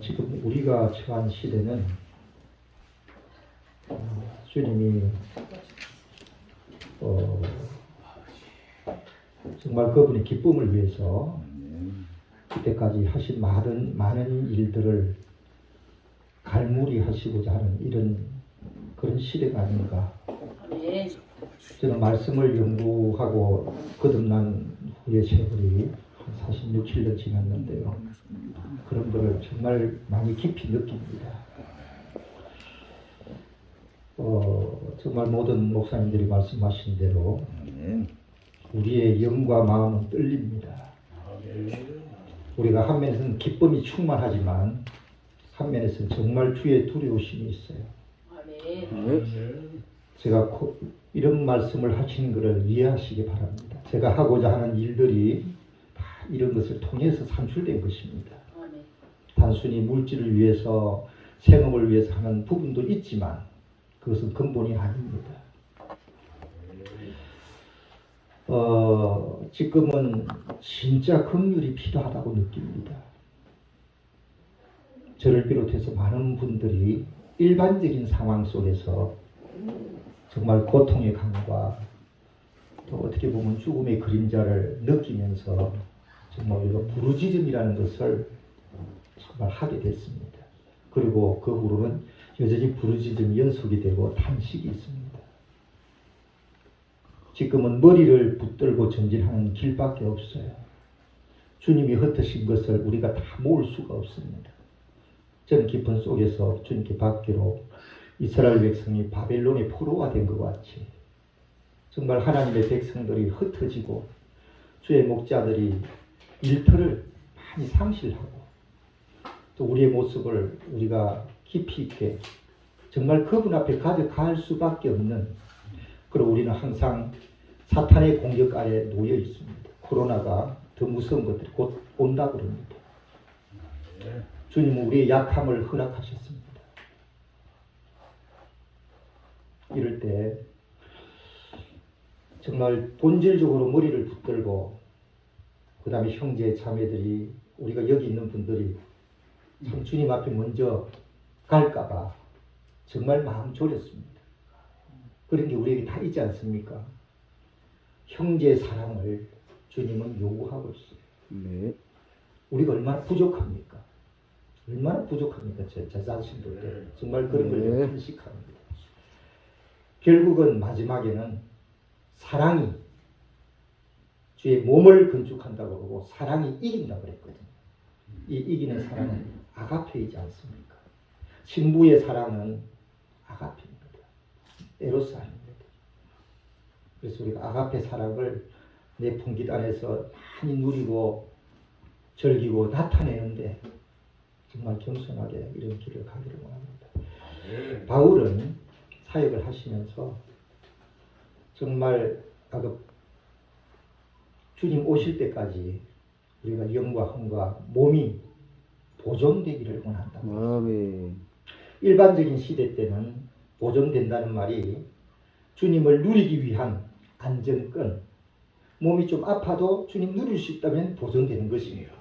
지금 우리가 처한 시대는 주님이 정말 그분의 기쁨을 위해서 이때까지 하신 많은 일들을 갈무리하시고자 하는 이런 그런 시대가 아닌가. 저는 말씀을 연구하고 거듭난 후에 세월이 한 46, 7년 지났는데요. 그런 거를 정말 많이 깊이 느낍니다. 정말 모든 목사님들이 말씀하신 대로 우리의 영과 마음은 떨립니다. 우리가 한 면에서는 기쁨이 충만하지만 한 면에서는 정말 주의 두려우심이 있어요. 제가 이런 말씀을 하시는 것을 이해하시기 바랍니다. 제가 하고자 하는 일들이 다 이런 것을 통해서 산출된 것입니다. 단순히 물질을 위해서 생업을 위해서 하는 부분도 있지만 그것은 근본이 아닙니다. 지금은 진짜 긍휼이 필요하다고 느낍니다. 저를 비롯해서 많은 분들이 일반적인 상황 속에서 정말 고통의 강과 또 어떻게 보면 죽음의 그림자를 느끼면서 정말 우리가 부르짖음이라는 것을 정말 하게 됐습니다. 그리고 그 후로는 여전히 부르짖음이 연속이 되고 탄식이 있습니다. 지금은 머리를 붙들고 전진하는 길밖에 없어요. 주님이 흩으신 것을 우리가 다 모을 수가 없습니다. 전 깊은 속에서 주님께 받기로 이스라엘 백성이 바벨론의 포로가 된 것 같이 정말 하나님의 백성들이 흩어지고 주의 목자들이 일터를 많이 상실하고 또 우리의 모습을 우리가 깊이 있게 정말 그분 앞에 가져갈 수밖에 없는, 그리고 우리는 항상 사탄의 공격 아래 놓여 있습니다. 코로나가 더 무서운 것들이 곧 온다고 그럽니다. 주님은 우리의 약함을 허락하셨습니다. 이럴 때 정말 본질적으로 머리를 붙들고 그 다음에 형제 자매들이 우리가 여기 있는 분들이 참 주님 앞에 먼저 갈까봐 정말 마음 졸였습니다. 그런 게 우리에게 다 있지 않습니까? 형제의 사랑을 주님은 요구하고 있어요. 네. 우리가 얼마나 부족합니까? 얼마나 부족합니까? 제 자신들 정말 그런 걸 탄식합니다. 결국은 마지막에는 사랑이 주의 몸을 건축한다고 그러고 사랑이 이긴다고 그랬거든요. 이 이기는 사랑은 아가페이지 않습니까? 신부의 사랑은 아가페입니다. 에로스 아닙니다. 그래서 우리가 아가페 사랑을 내 풍깃 안에서 많이 누리고 즐기고 나타내는데 정말 겸손하게 이런 길을 가기를 원합니다. 바울은 사역을 하시면서 정말 주님 오실 때까지 우리가 영과 흥과 몸이 보존되기를 원한다. 일반적인 시대 때는 보존된다는 말이 주님을 누리기 위한 안정권, 몸이 좀 아파도 주님 누릴 수 있다면 보존되는 것입니다.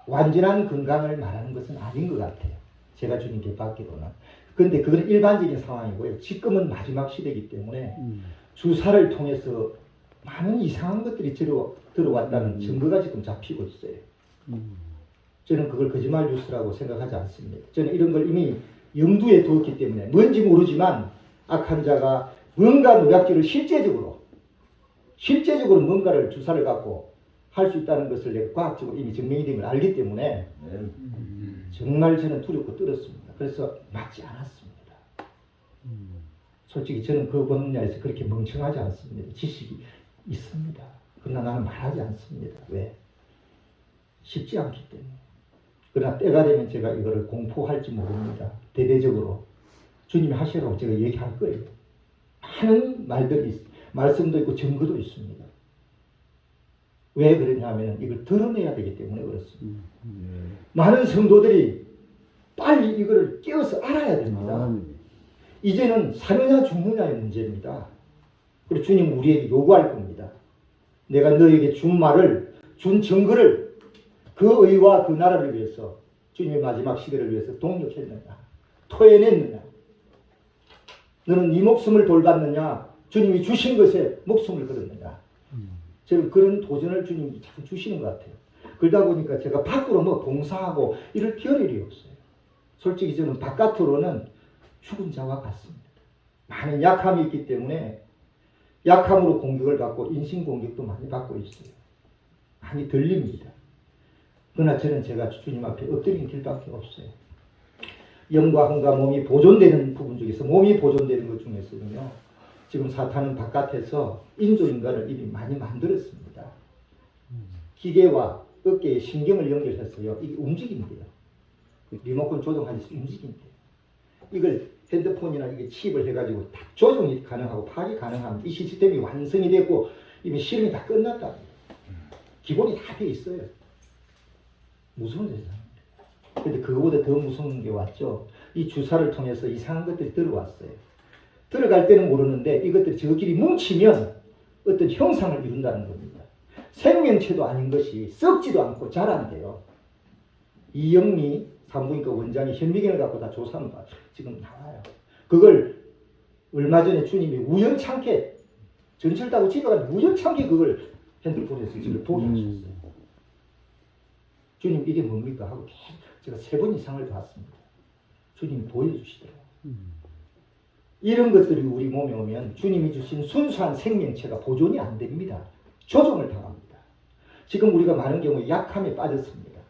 완전한 건강을 말하는 것은 아닌 것 같아요. 제가 주님께 받기로는. 그런데 그건 일반적인 상황이고요. 지금은 마지막 시대이기 때문에 주사를 통해서 많은 이상한 것들이 들어왔다는 증거가 지금 잡히고 있어요. 저는 그걸 거짓말 뉴스라고 생각하지 않습니다. 저는 이런 걸 이미 염두에 두었기 때문에 뭔지 모르지만 악한 자가 뭔가 노약질을 실제적으로 뭔가를 주사를 갖고 할 수 있다는 것을 내가 과학적으로 이미 증명이 된 걸 알기 때문에 정말 저는 두렵고 떨었습니다. 그래서 맞지 않았습니다. 솔직히 저는 그 분야에서 그렇게 멍청하지 않습니다. 지식이 있습니다. 그러나 나는 말하지 않습니다. 왜? 쉽지 않기 때문에. 그러나 때가 되면 제가 이거를 공포할지 모릅니다. 대대적으로 주님이 하시라고 제가 얘기할 거예요. 많은 말들이 말씀도 있고 증거도 있습니다. 왜 그러냐면 이걸 드러내야 되기 때문에 그렇습니다. 많은 성도들이 빨리 이거를 깨어서 알아야 됩니다. 이제는 사느냐 죽느냐의 문제입니다. 그리고 주님은 우리에게 요구할 겁니다. 내가 너에게 준 말을, 준 증거를 그 의와 그 나라를 위해서 주님의 마지막 시대를 위해서 동력했느냐? 토해냈느냐? 너는 네 목숨을 돌봤느냐? 주님이 주신 것에 목숨을 걸었느냐? 저는 그런 도전을 주님이 자꾸 주시는 것 같아요. 그러다 보니까 제가 밖으로 뭐 봉사하고 이럴 겨를이 없어요. 솔직히 저는 바깥으로는 죽은 자와 같습니다. 많은 약함이 있기 때문에 약함으로 공격을 받고 인신 공격도 많이 받고 있어요. 많이 들립니다. 그러나 저는 제가 주님 앞에 엎드린 길밖에 없어요. 영과 혼과 몸이 보존되는 부분 중에서 몸이 보존되는 것 중에서는요. 지금 사탄은 바깥에서 인조인간을 이미 많이 만들었습니다. 기계와 어깨에 신경을 연결해서요. 이게 움직인대요. 리모컨 조종하듯이 움직인대요. 이걸 핸드폰이나 이게 칩을 해가지고 다 조종이 가능하고 파악이 가능합니다. 이 시스템이 완성이 됐고 이미 실험이 다 끝났답니다. 기본이 다 돼 있어요. 무서운 세상입니다. 근데 그거보다 더 무서운 게 왔죠. 이 주사를 통해서 이상한 것들이 들어왔어요. 들어갈 때는 모르는데 이것들이 저끼리 뭉치면 어떤 형상을 이룬다는 겁니다. 생명체도 아닌 것이 썩지도 않고 자란대요. 이영미 산부인과 원장이 현미경을 갖고 다 조사한 바 지금 나와요. 그걸 얼마 전에 주님이 우연찮게 전철 타고 집에 가서 우연찮게 그걸 핸드폰에서 지금 보게 하셨어요. 주님 이게 뭡니까? 하고 제가 3번 이상을 봤습니다. 주님이 보여주시더라고요. 이런 것들이 우리 몸에 오면 주님이 주신 순수한 생명체가 보존이 안 됩니다. 조종을 당합니다. 지금 우리가 많은 경우에 약함에 빠졌습니다.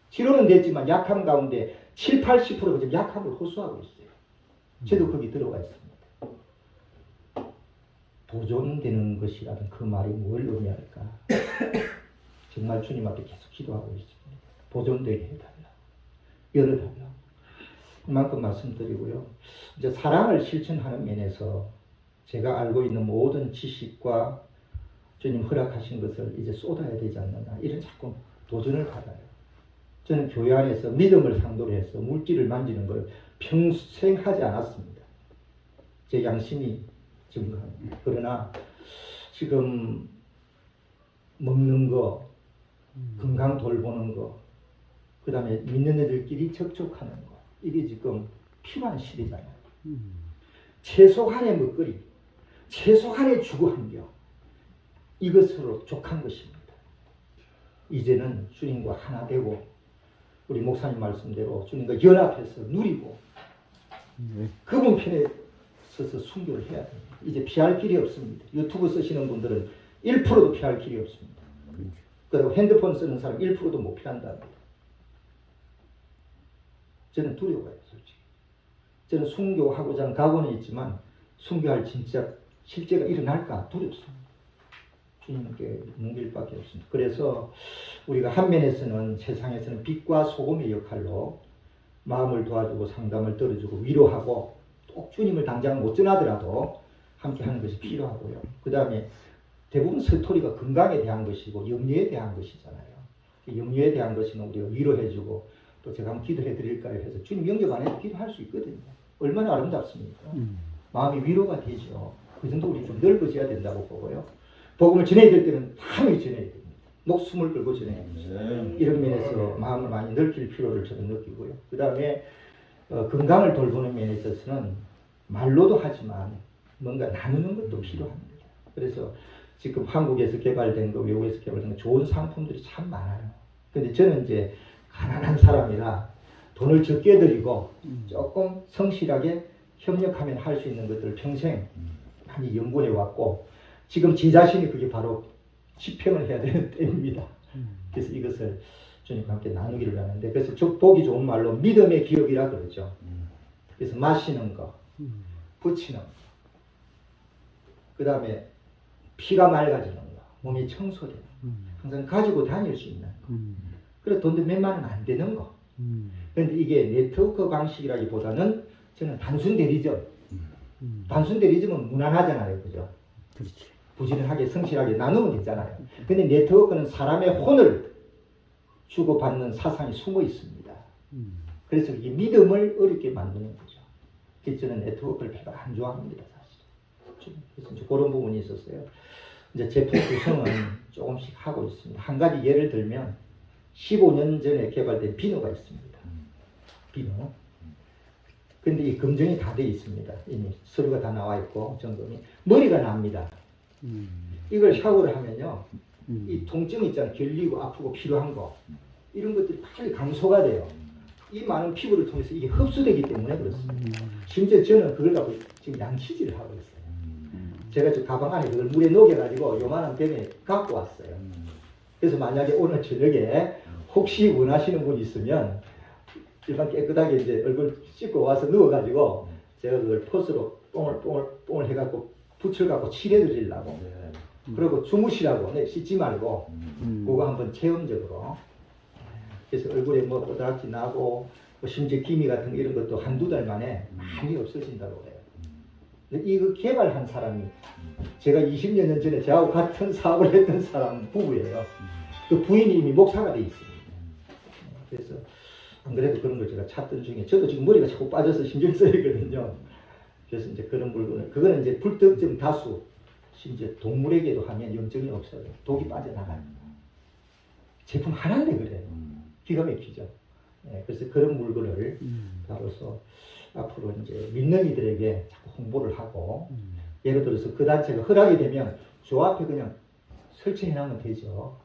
치료는 됐지만 약함 가운데 7, 80%가 지금 약함을 호소하고 있어요. 저도 거기 들어가 있습니다. 보존되는 것이라는 그 말이 뭘 의미할까? 정말 주님 앞에 계속 기도하고 있습니다. 보존되게 해달라. 열어달라. 그만큼 말씀드리고요. 이제 사랑을 실천하는 면에서 제가 알고 있는 모든 지식과 주님 허락하신 것을 이제 쏟아야 되지 않느냐. 이런 자꾸 도전을 받아요. 저는 교회 안에서 믿음을 상도로 해서 물질을 만지는 걸 평생 하지 않았습니다. 제 양심이 증거합니다. 그러나 지금 먹는 거, 건강 돌보는 거, 그 다음에 믿는 애들끼리 접촉하는 거, 이게 지금 필요한 시대잖아요. 최소한의 먹거리, 최소한의 주거 환경, 이것으로 족한 것입니다. 이제는 주님과 하나 되고 우리 목사님 말씀대로 주님과 연합해서 누리고 그분 편에 서서 순교를 해야 됩니다. 이제 피할 길이 없습니다. 유튜브 쓰시는 분들은 1%도 피할 길이 없습니다. 그리고 핸드폰 쓰는 사람 1%도 못 피한답니다. 저는 두려워요, 솔직히. 저는 순교하고자 하는 각오는 있지만 순교할 진짜 실제가 일어날까 두렵습니다. 주님께 뭉길밖에 없습니다. 그래서 우리가 한 면에서는 세상에서는 빛과 소금의 역할로 마음을 도와주고 상담을 들어주고 위로하고 꼭 주님을 당장 못 전하더라도 함께 하는 것이 필요하고요. 그 다음에 대부분 스토리가 건강에 대한 것이고 염려에 대한 것이잖아요. 염려에 대한 것은 우리가 위로해주고 또 제가 한번 기도해 드릴까요 해서 주님 영접 안 해도 기도할 수 있거든요. 얼마나 아름답습니까? 마음이 위로가 되죠. 그 정도 우리 좀 넓어져야 된다고 보고요. 복음을 전해야 될 때는 당연히 전해야 됩니다. 목숨을 걸고 전해야 됩니다. 이런 면에서 마음을 많이 넓힐 필요를 저는 느끼고요. 그 다음에 건강을 돌보는 면에 있어서는 말로도 하지만 뭔가 나누는 것도 필요합니다. 그래서 지금 한국에서 개발된 거, 외국에서 개발된 거 좋은 상품들이 참 많아요. 근데 저는 이제 가난한 사람이라 돈을 적게 들이고 조금 성실하게 협력하면 할 수 있는 것들을 평생 많이 연구해 왔고 지금 제 자신이 그게 바로 집행을 해야 되는 때입니다. 그래서 이것을 주님과 함께 나누기를 하는데 그래서 보기 좋은 말로 믿음의 기업이라 그러죠. 그래서 마시는 거, 붙이는 거, 그 다음에 피가 맑아지는 거, 몸이 청소되는 거, 항상 가지고 다닐 수 있는 거. 그래 돈도 몇만 원 안 되는 거. 그런데 이게 네트워크 방식이라기보다는 저는 단순 대리점. 단순 대리점은 무난하잖아요, 그죠? 그렇지. 부지런하게 성실하게 나누면 되잖아요. 근데 네트워크는 사람의 혼을 주고받는 사상이 숨어 있습니다. 그래서 이 믿음을 어렵게 만드는 거죠. 그래서 저는 네트워크를 별로 안 좋아합니다, 사실. 그래서 이제 그런 부분이 있었어요. 이제 제품 구성은 조금씩 하고 있습니다. 한 가지 예를 들면 15년 전에 개발된 비누가 있습니다. 비누. 근데 이 검증이 다 돼 있습니다. 이미 서류가 다 나와 있고 점검이. 머리가 납니다. 이걸 샤워를 하면요. 이 통증 있잖아요. 결리고 아프고 필요한 거. 이런 것들이 빨리 감소가 돼요. 이 많은 피부를 통해서 이게 흡수되기 때문에 그렇습니다. 심지어 저는 그걸 갖고 지금 양치질을 하고 있어요. 제가 저 가방 안에 그걸 물에 녹여가지고 요만한 병에 갖고 왔어요. 그래서 만약에 오늘 저녁에 혹시 원하시는 분이 있으면 일반 깨끗하게 이제 얼굴 씻고 와서 누워가지고 제가 그걸 포스로 뽕을 해갖고 붙여갖고 칠해드리려고. 그리고 주무시라고. 네, 씻지 말고. 그거 한번 체험적으로. 그래서 얼굴에 뭐 오다락지 나고 뭐 심지어 기미 같은 거 이런 것도 한두 달 만에 많이 없어진다고 해요. 근데 이거 개발한 사람이 제가 20여 년 전에 저하고 같은 사업을 했던 사람 부부예요. 그 부인이 이미 목사가 돼 있습니다. 그래서 안 그래도 그런 걸 제가 찾던 중에 저도 지금 머리가 자꾸 빠져서 신경 쓰이거든요. 그래서 이제 그런 물건을 그거는 이제 불특정 다수 심지어 동물에게도 하면 염증이 없어요. 독이 빠져나가요. 제품 하나인데 그래요. 기가 막히죠. 네, 그래서 그런 물건을 다뤄서 앞으로 이제 믿는 이들에게 자꾸 홍보를 하고 예를 들어서 그 단체가 허락이 되면 저 앞에 그냥 설치해 놓으면 되죠.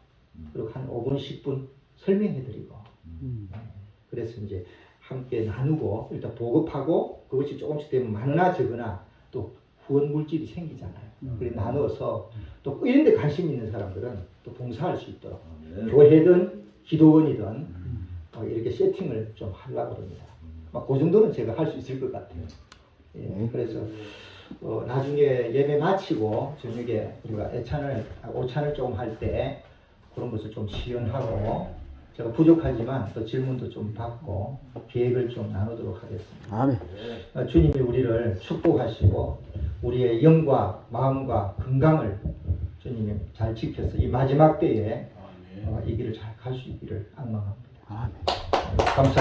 그리고 한 5분, 10분 설명해 드리고 그래서 이제 함께 나누고 일단 보급하고 그것이 조금씩 되면 많으나 적으나 또 후원 물질이 생기잖아요. 그래 나눠서 또 이런 데 관심 있는 사람들은 또 봉사할 수 있도록 교회든 기도원이든 이렇게 세팅을 좀 하려고 합니다. 그 정도는 제가 할 수 있을 것 같아요. 예, 그래서 나중에 예배 마치고 저녁에 우리가 오찬을 조금 할 때 그런 것을 좀 시연하고 제가 부족하지만 또 질문도 좀 받고 계획을 좀 나누도록 하겠습니다. 아멘. 주님이 우리를 축복하시고 우리의 영과 마음과 건강을 주님이 잘 지켜서 이 마지막 때에 이 길을 잘 갈 수 있기를 앙망합니다. 아멘. 감사합니다.